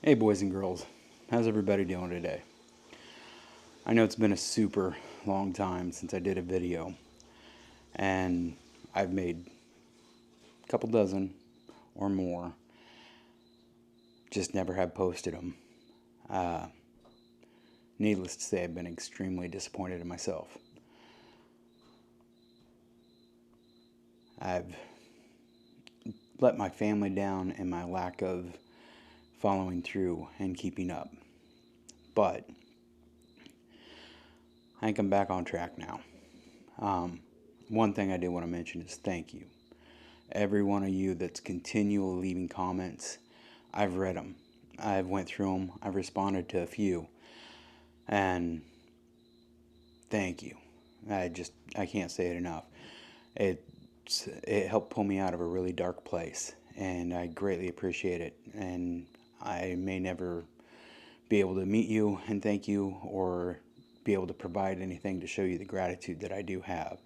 Hey boys and girls, how's everybody doing today? I know it's been a super long time since I did a video, and I've made a couple dozen or more, just never have posted them. Uh, Needless to say, I've been extremely disappointed in myself. I've let my family down in my lack of following through and keeping up, but I think I'm back on track now. One thing I did want to mention is thank you. Every one of you that's continually leaving comments, I've read them. I've went through them. I've responded to a few. And thank you. I can't say it enough. It helped pull me out of a really dark place, and I greatly appreciate it. And I may never be able to meet you and thank you, or be able to provide anything to show you the gratitude that I do have.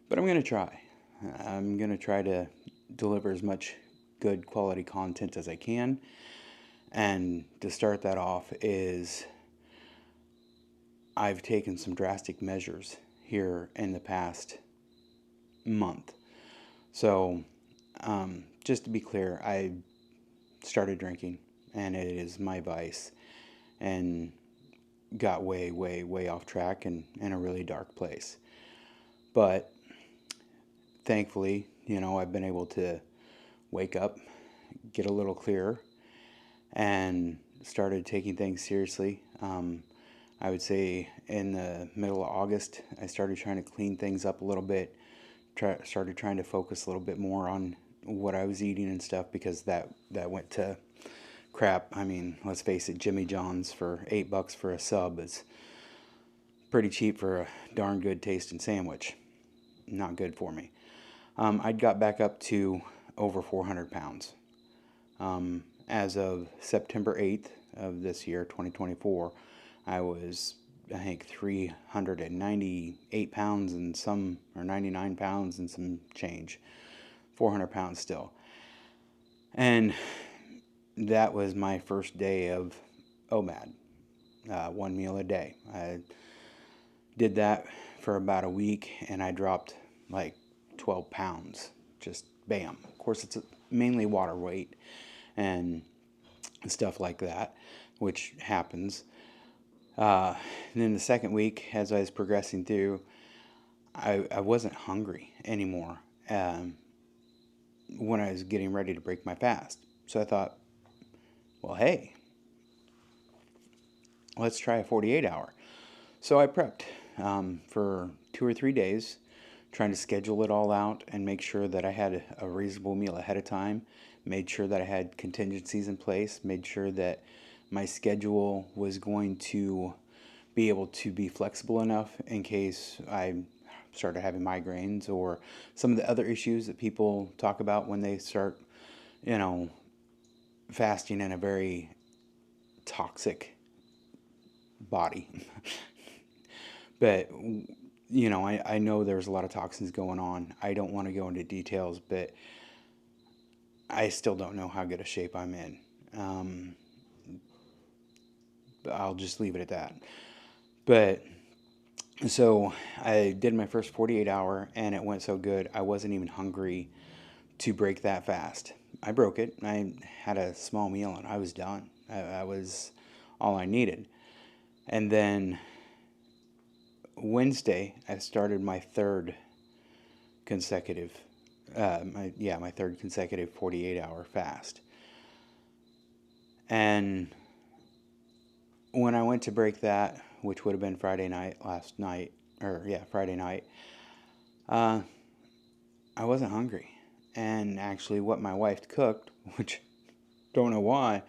But I'm going to try. I'm going to try to deliver as much good quality content as I can. And to start that off is I've taken some drastic measures here in the past month. So, just to be clear, I started drinking, and it is my vice, and got way, way, way off track and in a really dark place. But thankfully, I've been able to wake up, get a little clearer, and started taking things seriously. I would say in the middle of August, I started trying to clean things up a little bit. Started trying to focus a little bit more on what I was eating and stuff, because that went to crap. I mean, let's face it, Jimmy John's for $8 for a sub is pretty cheap for a darn good tasting sandwich. Not good for me. I'd got back up to over 400 pounds. As of September 8th of this year, 2024, I was, I think, 398 pounds and some, or 99 pounds and some change. 400 pounds still. And that was my first day of OMAD, one meal a day. I did that for about a week, and I dropped like 12 pounds. Just bam. Of course, it's mainly water weight and stuff like that, which happens. And then the second week, as I was progressing through, I wasn't hungry anymore when I was getting ready to break my fast. So I thought, well, hey, let's try a 48 hour. So I prepped for 2 or 3 days, trying to schedule it all out and make sure that I had a reasonable meal ahead of time, made sure that I had contingencies in place, made sure that my schedule was going to be able to be flexible enough in case I started having migraines or some of the other issues that people talk about when they start, fasting in a very toxic body. But, I know there's a lot of toxins going on. I don't want to go into details, but I still don't know how good a shape I'm in. But I'll just leave it at that. But so I did my first 48 hour, and it went so good, I wasn't even hungry to break that fast. I broke it. I had a small meal, and I was done. I was all I needed. And then Wednesday, I started my third consecutive, my third consecutive 48-hour fast. And when I went to break that, which would have been Friday night, Friday night, I wasn't hungry. And actually, what my wife cooked, which don't know why,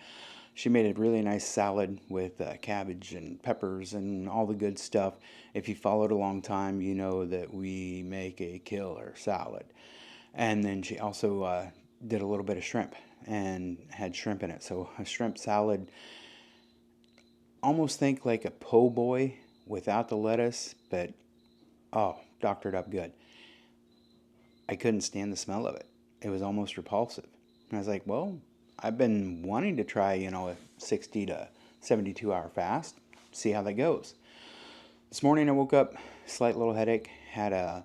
she made a really nice salad with cabbage and peppers and all the good stuff. If you followed a long time, you know that we make a killer salad. And then she also did a little bit of shrimp and had shrimp in it. So a shrimp salad, almost think like a po' boy without the lettuce, but doctored up good. I couldn't stand the smell of it. It was almost repulsive. And I was like, well, I've been wanting to try, a 60 to 72 hour fast, see how that goes. This morning I woke up, slight little headache, had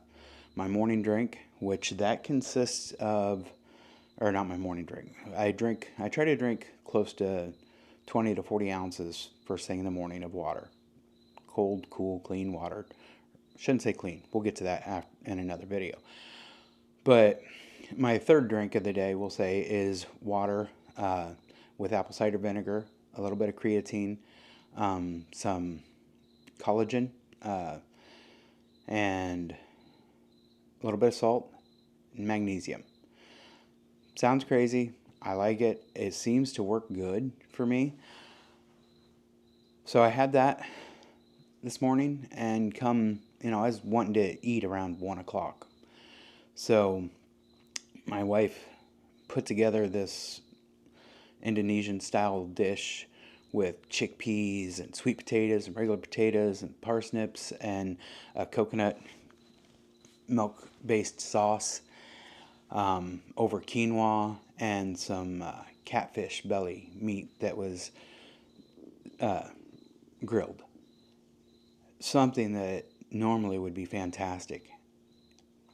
my morning drink, which that consists of, or not my morning drink. I try to drink close to 20 to 40 ounces first thing in the morning of water. Cold, cool, clean water. Shouldn't say clean. We'll get to that in another video. But my third drink of the day, we'll say, is water with apple cider vinegar, a little bit of creatine, some collagen, and a little bit of salt and magnesium. Sounds crazy. I like it. It seems to work good for me. So I had that this morning, and I was wanting to eat around 1 o'clock. So my wife put together this Indonesian style dish with chickpeas and sweet potatoes and regular potatoes and parsnips and a coconut milk based sauce over quinoa and some catfish belly meat that was grilled. Something that normally would be fantastic.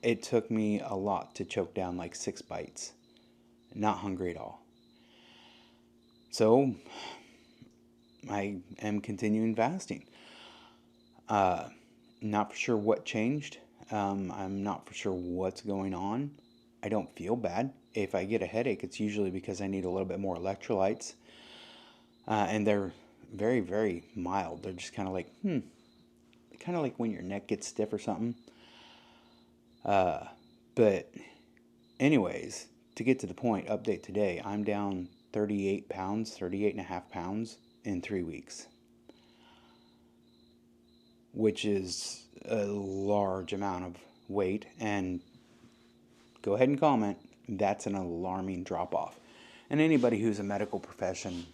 It took me a lot to choke down like 6 bites. Not hungry at all. So I am continuing fasting. Not for sure what changed. I'm not for sure what's going on. I don't feel bad. If I get a headache, it's usually because I need a little bit more electrolytes. And they're very, very mild. They're just kind of like, kind of like when your neck gets stiff or something. But anyways, to get to the point, update today, I'm down 38 pounds, 38 and a half pounds in 3 weeks, which is a large amount of weight. And go ahead and comment, that's an alarming drop off. And anybody who's a medical profession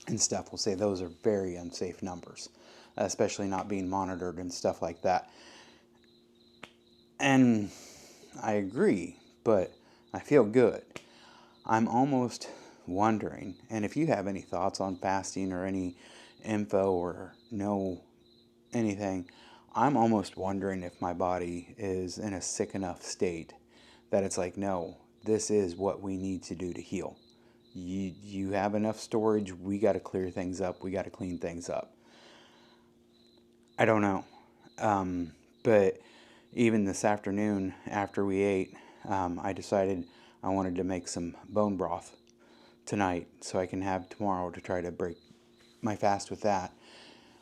and stuff will say those are very unsafe numbers, especially not being monitored and stuff like that. And I agree, but I feel good. I'm almost wondering, and if you have any thoughts on fasting or any info or know anything, I'm almost wondering if my body is in a sick enough state that it's like, no, this is what we need to do to heal. You have enough storage, we got to clear things up, we got to clean things up. I don't know. But even this afternoon after we ate, I decided I wanted to make some bone broth tonight so I can have tomorrow to try to break my fast with that.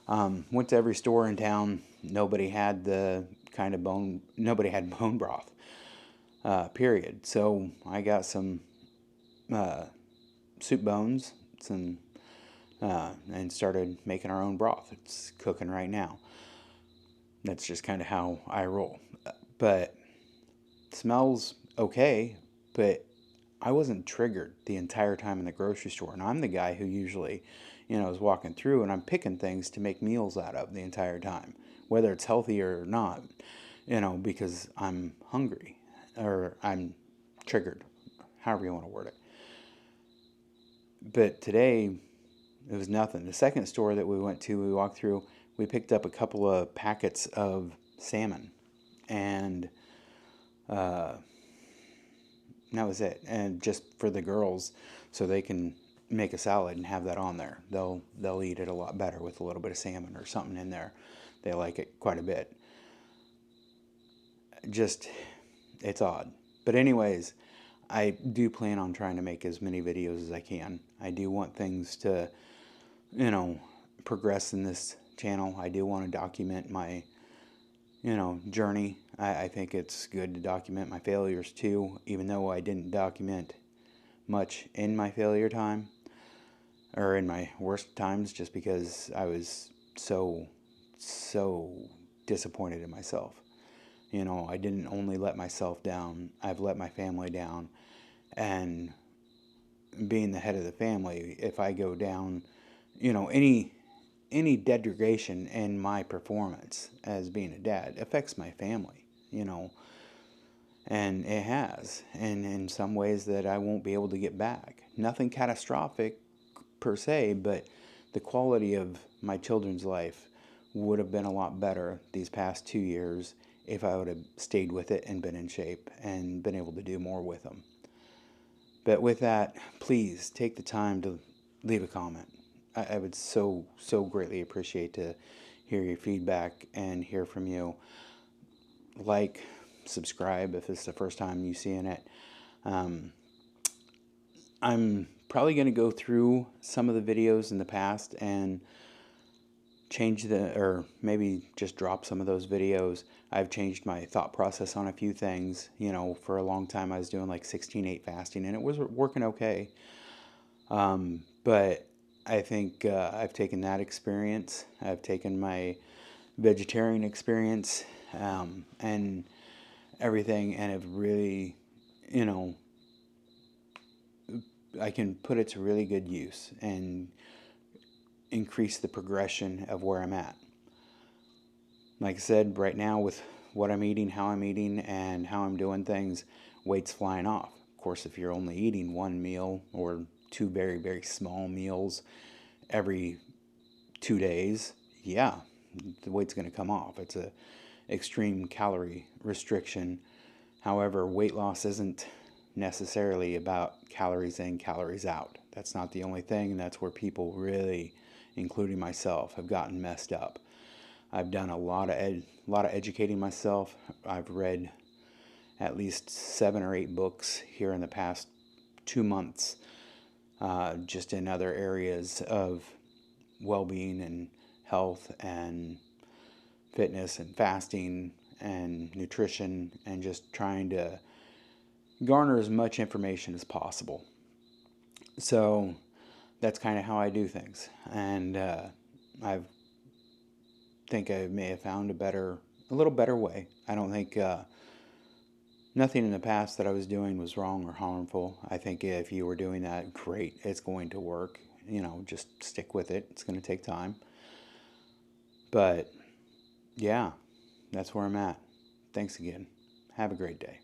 Went to every store in town. Nobody had nobody had bone broth, period. So I got some soup bones, and started making our own broth. It's cooking right now. That's just kind of how I roll. But it smells okay, but I wasn't triggered the entire time in the grocery store. And I'm the guy who usually, is walking through and I'm picking things to make meals out of the entire time, whether it's healthy or not, because I'm hungry or I'm triggered, however you want to word it. But today, it was nothing. The second store that we walked through, we picked up a couple of packets of salmon, and that was it. And just for the girls, so they can make a salad and have that on there. They'll eat it a lot better with a little bit of salmon or something in there. They like it quite a bit. Just, it's odd. But anyways, I do plan on trying to make as many videos as I can. I do want things to, progress in this channel. I do want to document my, journey. I think it's good to document my failures too, even though I didn't document much in my failure time or in my worst times, just because I was so disappointed in myself. I didn't only let myself down, I've let my family down. And being the head of the family, if I go down, any degradation in my performance as being a dad affects my family, and it has, and in some ways that I won't be able to get back. nothing catastrophic per se, but the quality of my children's life would have been a lot better these past 2 years if I would have stayed with it and been in shape and been able to do more with them. But with that, please take the time to leave a comment. I would so greatly appreciate to hear your feedback and hear from you. Like, subscribe if it's the first time you seeing it. I'm probably going to go through some of the videos in the past and change or maybe just drop some of those videos. I've changed my thought process on a few things. For a long time I was doing like 16/8 fasting and it was working okay. But I think I've taken that experience, I've taken my vegetarian experience, and everything, and have really, I can put it to really good use and increase the progression of where I'm at. Like I said, right now with what I'm eating, how I'm eating, and how I'm doing things, weight's flying off. Of course, if you're only eating one meal or two very, very small meals every 2 days, yeah, the weight's going to come off. It's a extreme calorie restriction. However, weight loss isn't necessarily about calories in, calories out. That's not the only thing, and that's where people really, including myself, have gotten messed up. I've done a lot of educating myself. I've read at least 7 or 8 books here in the past 2 months, just in other areas of well-being and health and fitness and fasting and nutrition, and just trying to garner as much information as possible. So that's kind of how I do things, and I think I may have found a little better way. I don't think nothing in the past that I was doing was wrong or harmful. I think if you were doing that, great, it's going to work. Just stick with it. It's going to take time. But yeah, that's where I'm at. Thanks again. Have a great day.